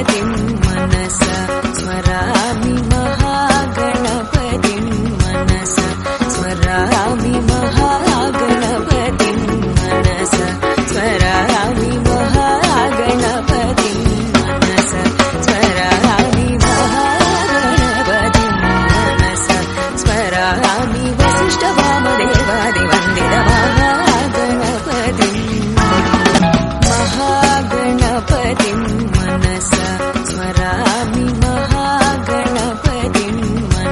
महागणपतिं मनसा स्मरामि महागणपतिं मनसा स्मरामि महागणपतिं मनसा स्मरामि महागणपतिं मनसा स्मरामि महागणपतिं मनसा स्मरामि वसिष्ठवामदेवादिवन्दित महागणपतिं मनसा स्मरामि महागणपतिं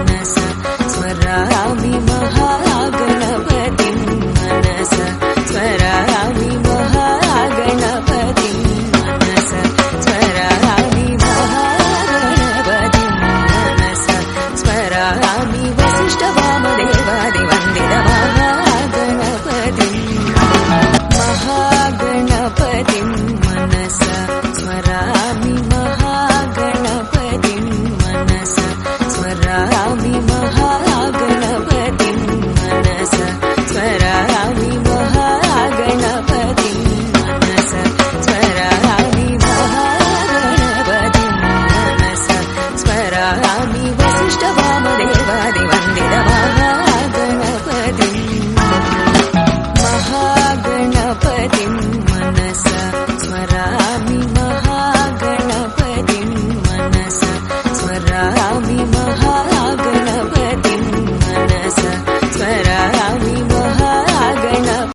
मनसा स्मरामि महागणपतिं मनसा स्मरामि महागणपतिं मनसा स्मरामि महागणपतिं मनसा स्मरामि वसिष्ठवामदेवादिवन्दित महागणपतिं मनसा स्मरामि महागणपतिं मनसा स्मरामि महागणपतिं मनसा स्मरामि महागणपतिं मनसा स्मरामि महागणपतिं मनसा स्मरामि वसिष्ठवामदेवादिवन्दित